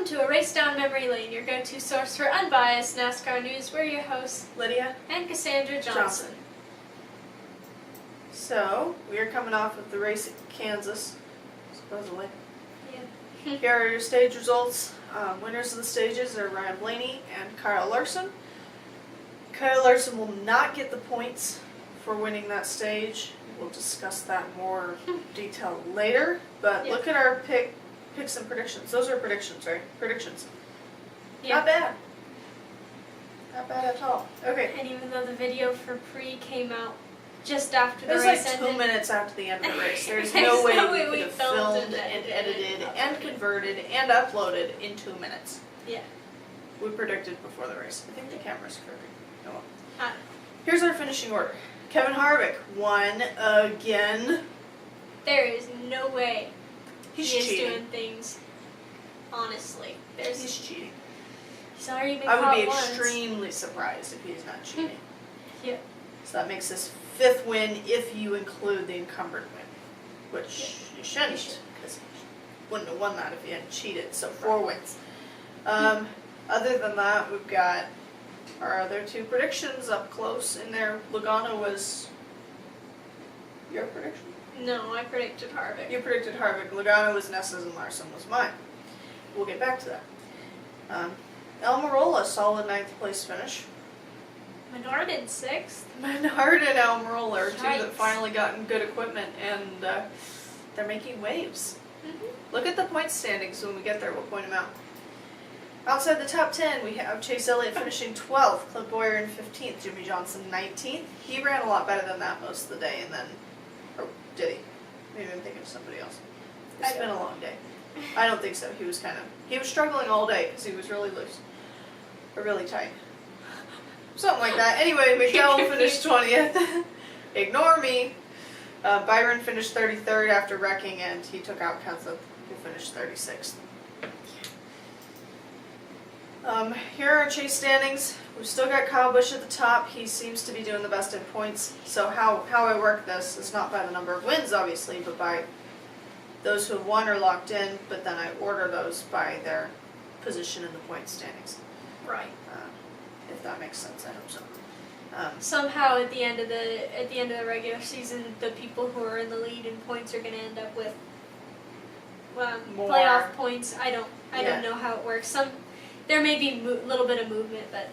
Welcome to A Race Down Memory Lane, your go-to source for unbiased NASCAR news. We're your hosts, Lydia and Cassandra Johnson. So, we are coming off of the race at Kansas, supposedly. Yeah. Here are your stage results. Winners of the stages are Ryan Blaney and Kyle Larson. Kyle Larson will not get the points for winning that stage. We'll discuss that in more detail later. But Yeah. look at our picks and predictions. Those are predictions, right? Predictions. Yeah. Not bad. Not bad at all. Okay. And even though the video for pre came out just after It the was race like 2 ended, minutes after the end of the race. There's There's no way no we way could we have filmed filmed and and edited and uploaded. converted and uploaded in 2 minutes. yeah. We predicted before the race. I think the camera's curving. Oh well. Ah. Here's our finishing order. Kevin Harvick won again. There is no way He's he is cheating. doing things honestly. He's cheating. He's already been I would caught be once. extremely surprised if he's not cheating. Yeah. So that makes his 5th win if you include the encumbered win, which you shouldn't, because he wouldn't have won that if he hadn't cheated. So 4 wins. Other than that, we've got our other 2 predictions up close in there. Logano was your prediction? No, I predicted Harvick. You predicted Harvick. Logano was Nessa's and Larson was mine. We'll get back to that. Almirola, solid 9th place finish. Menard in 6th. Menard and Almirola are 2 that Yikes. finally gotten good equipment, and they're making waves. Mm-hmm. Look at the point standings when we get there. We'll point them out. Outside the top 10, we have Chase Elliott finishing 12th, Clint Boyer in 15th, Jimmy Johnson 19th. He ran a lot better than that most of the day, and then, or did he? Maybe I'm thinking of somebody else. It's been a long day. I don't think so. He was struggling all day because he was really loose, or really tight. Something like that. Anyway, McDowell finished 20th. Ignore me. Byron finished 33rd after wrecking, and he took out Kenseth, who finished 36th. Here are our chase standings. We've still got Kyle Busch at the top. He seems to be doing the best in points. So how I work this is not by the number of wins, obviously, but by those who have won are locked in, but then I order those by their position in the point standings. Right. If that makes sense, I hope so. Somehow at the end of the regular season, the people who are in the lead in points are going to end up with More. playoff points. I don't Yeah. know how it works. There may be a little bit of movement, but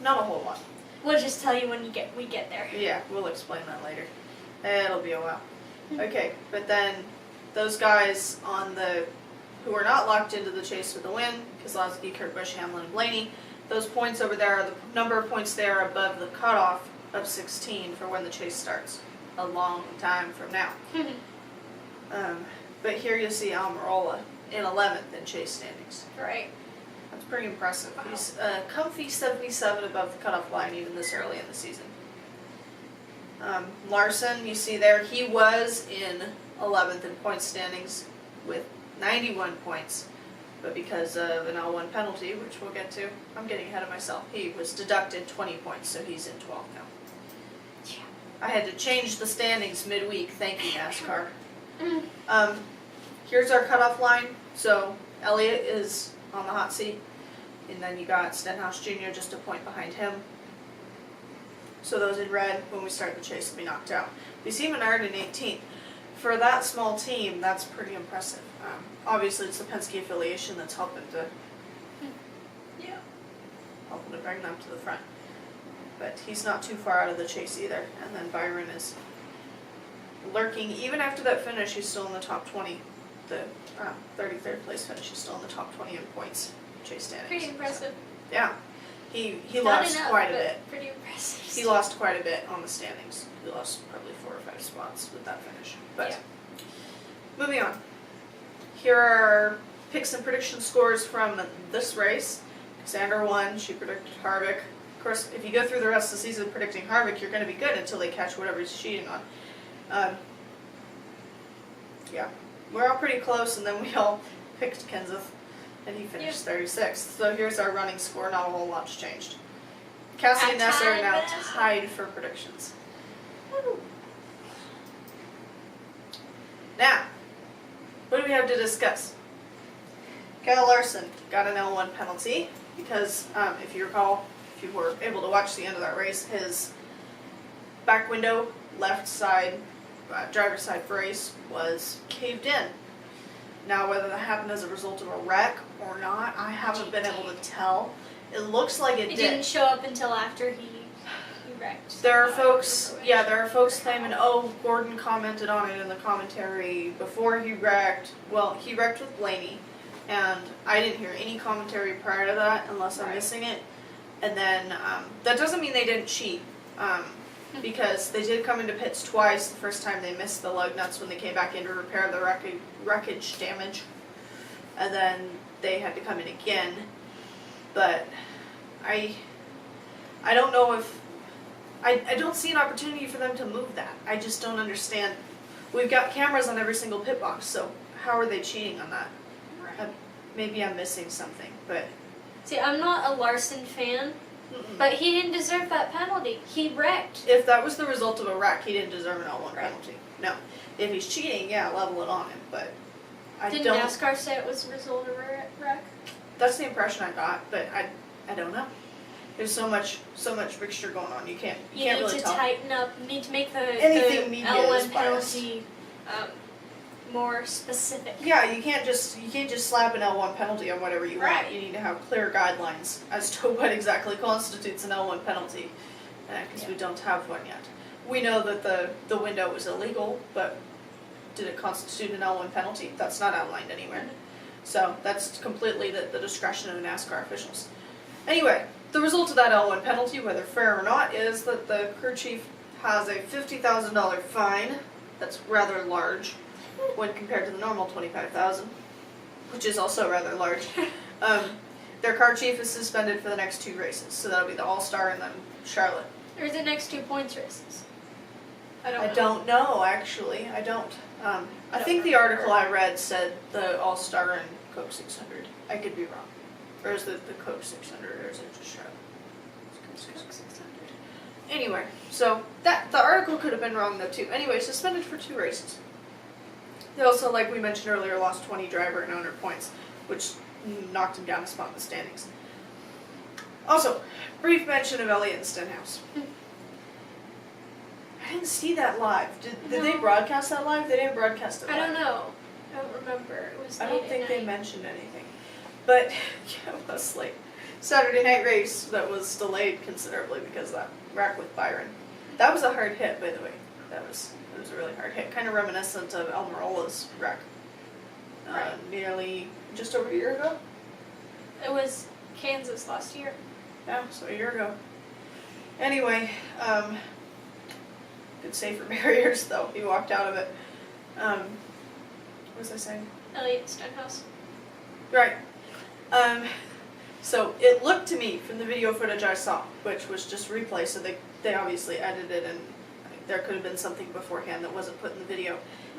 Not a whole lot. we'll just tell you when we get there. Yeah, we'll explain that later. It'll be a while. Okay, but then those guys who are not locked into the chase for the win, Keselowski, Kurt Busch, Hamlin, and Blaney, those points over there are the number of points there above the cutoff of 16 for when the chase starts. A long time from now. But here you'll see Almirola in 11th in chase standings. Right. That's pretty impressive. Wow. He's a comfy 77 above the cutoff line even this early in the season. Larson, you see there, he was in 11th in point standings with 91 points, but because of an L1 penalty, which we'll get to, I'm getting ahead of myself, he was deducted 20 points, so he's in 12th now. Yeah. I had to change the standings midweek, thank you NASCAR. Here's our cutoff line, so Elliott is on the hot seat, and then you got Stenhouse Jr. just a point behind him. So those in red, when we start the chase, will be knocked out. We see Menard in 18th. For that small team, that's pretty impressive. Obviously, it's the Penske affiliation that's helping to bring them to the front. But he's not too far out of the chase either. And then Byron is lurking. Even after that finish, he's still in the top 20. The 33rd place finish, he's still in the top 20 in points chase standings. Pretty impressive. So, yeah. He Not lost enough, quite a but bit. Pretty impressive. He lost quite a bit on the standings. He lost probably 4 or 5 spots with that finish. But Yeah. moving on. Here are our picks and prediction scores from this race. Cassandra won. She predicted Harvick. Of course, if you go through the rest of the season predicting Harvick, you're going to be good until they catch whatever he's cheating on. Yeah. We're all pretty close, and then we all picked Kenseth, and he finished 36th. So here's our running score. Not a whole lot's changed. Cassie and Nessa are now tied for predictions. Woo. Now, what do we have to discuss? Kyle Larson got an L1 penalty because, if you recall, if you were able to watch the end of that race, his back window, left side, driver's side brace was caved in. Now, whether that happened as a result of a wreck or not, I haven't been able to tell. It looks like it did. It didn't show up until after he wrecked. There are folks claiming, oh, Gordon commented on it in the commentary before he wrecked. Well, he wrecked with Blaney, and I didn't hear any commentary prior to that unless I'm missing it. And then, that doesn't mean they didn't cheat, because they did come into pits twice. The first time they missed the lug nuts when they came back in to repair the wreckage damage, and then they had to come in again. But I don't know if I don't see an opportunity for them to move that. I just don't understand. We've got cameras on every single pit box, so how are they cheating on that? Right. Maybe I'm missing something, but See, I'm not a Larson fan, but he didn't deserve that penalty. He wrecked. if that was the result of a wreck, he didn't deserve an L1 Right. penalty. No. If he's cheating, yeah, level it on him, but Didn't NASCAR say it was a result of a wreck? That's the impression I got, but I don't know. There's so much mixture going on. You can't You need really to tell. tighten up. You need to make the Anything media is L1 biased. penalty more specific. Yeah, you can't just slap an L1 penalty on whatever you want. Right. You need to have clear guidelines as to what exactly constitutes an L1 penalty, because we don't have one yet. We know that the window was illegal, but did it constitute an L1 penalty? That's not outlined anywhere. So that's completely the discretion of the NASCAR officials. Anyway, the result of that L1 penalty, whether fair or not, is that the crew chief has a $50,000 fine. That's rather large when compared to the normal $25,000, which is also rather large. Their car chief is suspended for the next 2 races, so that'll be the All-Star and then Charlotte. Or is it next 2 points races? I don't know, actually. I don't. I think the article I read said the All-Star and Coke 600. I could be wrong. Or is it the Coke 600, or is it just Charlotte? It's Coke 600. Anyway, so the article could have been wrong though too. Anyway, suspended for 2 races. They also, like we mentioned earlier, lost 20 driver and owner points, which knocked him down a spot in the standings. Also, brief mention of Elliott and Stenhouse. I didn't see that live. Did they broadcast that live? They didn't broadcast it live. I don't know. I don't remember. It was. I don't late think at they night. mentioned anything. But, yeah, it was like Saturday night race that was delayed considerably because of that wreck with Byron. That was a hard hit, by the way. It was a really hard hit. Kind of reminiscent of Almirola's wreck. Nearly just over a year ago. It was Kansas last year. Yeah, so a year ago. Anyway, good safer barriers though. He walked out of it. What was I saying? Elliott and Stenhouse. Right. So it looked to me from the video footage I saw, which was just replay, so they obviously edited and there could have been something beforehand that wasn't put in the video.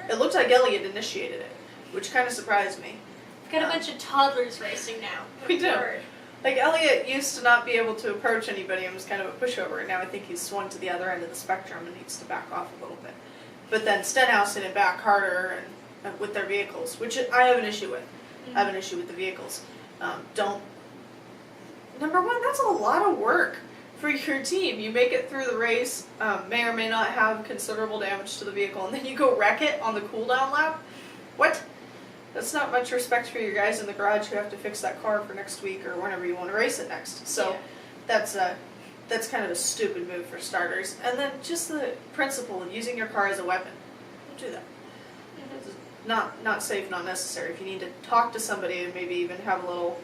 It looked like Elliott initiated it, which kind of surprised me. We've got a bunch of toddlers racing now. We do. Lord. Like, Elliott used to not be able to approach anybody and was kind of a pushover, and now I think he's swung to the other end of the spectrum and needs to back off a little bit. But then Stenhouse hit it back harder and with their vehicles, which I have an issue with. I have an issue with the vehicles. Number one, that's a lot of work for your team. You make it through the race, may or may not have considerable damage to the vehicle, and then you go wreck it on the cooldown lap? What? That's not much respect for your guys in the garage who have to fix that car for next week or whenever you want to race it next. So that's kind of a stupid move for starters. And then just the principle of using your car as a weapon. Don't do that. It's not safe, not necessary. If you need to talk to somebody and maybe even have a little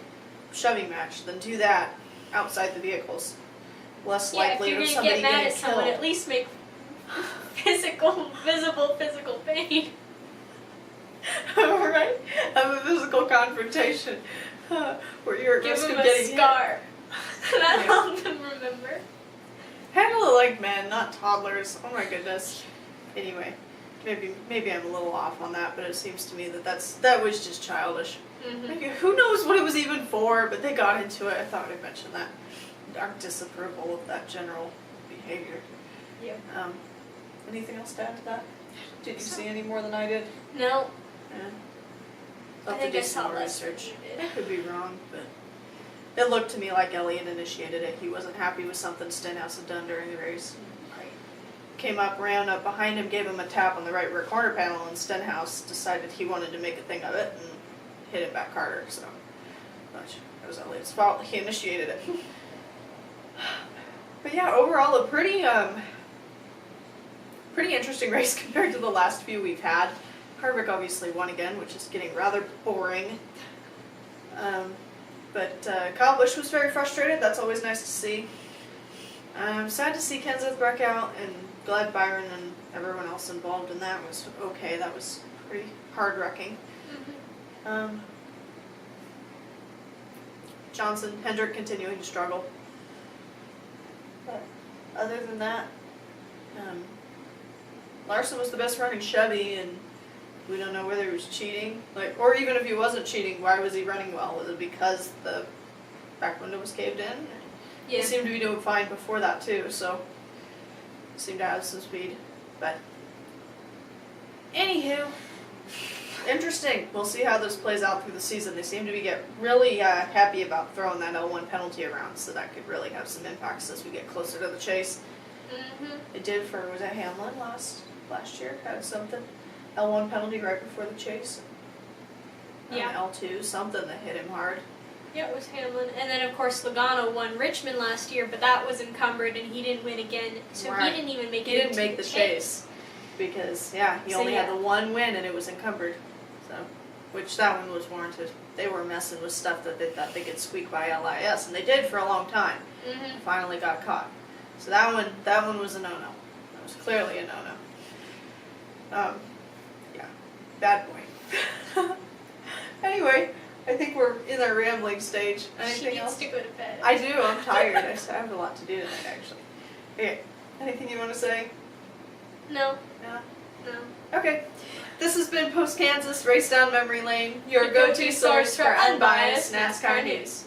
shoving match, then do that outside the vehicles. Less likely if of you're somebody gonna get mad getting at someone, killed. at least make visible physical pain. Right? Have a physical confrontation where you're at Give risk them of a getting hit. scar. That'll help them remember. Handle it like men, not toddlers. Oh my goodness. Anyway, maybe I'm a little off on that, but it seems to me that was just childish. Like, who knows what it was even for, but they got into it. I thought I'd mention that. Our disapproval of that general behavior. Yep. Anything else to add to that? Did you see any more than I did? No. Yeah. I'll I have to think do I some saw more less research. than you did. I could be wrong, but it looked to me like Elliott initiated it. He wasn't happy with something Stenhouse had done during the race. Right. Came up, ran up behind him, gave him a tap on the right rear corner panel, and Stenhouse decided he wanted to make a thing of it and hit it back harder. So, which it was Elliott's fault. He initiated it. But yeah, overall a pretty interesting race compared to the last few we've had. Harvick obviously won again, which is getting rather boring. But Kyle Busch was very frustrated. That's always nice to see. I'm sad to see Kenseth back out, and glad Byron and everyone else involved in that was okay. That was pretty hard-wrecking. Mm-hmm. Johnson, Hendrick continuing to struggle. But other than that, Larson was the best running Chevy, and we don't know whether he was cheating, or even if he wasn't cheating, why was he running well? Was it because the back window was caved in? Yeah. He seemed to be doing fine before that too, so seemed to have some speed. But anywho, interesting. We'll see how this plays out through the season. They seem to be really happy about throwing that L1 penalty around, so that could really have some impacts as we get closer to the chase. Mm-hmm. It did for, was it Hamlin last year? Had something. L1 penalty right before the chase. Yeah. L2, something that hit him hard. Yeah, it was Hamlin. And then, of course, Logano won Richmond last year, but that was encumbered, and he didn't win again. So Right. he didn't even make it. He didn't into make the chase. Because, he So, only had yeah. the one win and it was encumbered. So, which that one was warranted. They were messing with stuff that they thought they could squeak by LIS, and they did for a long time. Mm-hmm. Finally got caught. So that one was a no-no. That was clearly a no-no. Bad boy. Anyway, I think we're in our rambling stage. She Anything needs else? to go to bed. I do. I'm tired. I have a lot to do tonight, actually. Okay. Anything you want to say? No. No. No. Okay. This has been Post Kansas Race Down Memory Lane, your The go-to source for unbiased NASCAR news.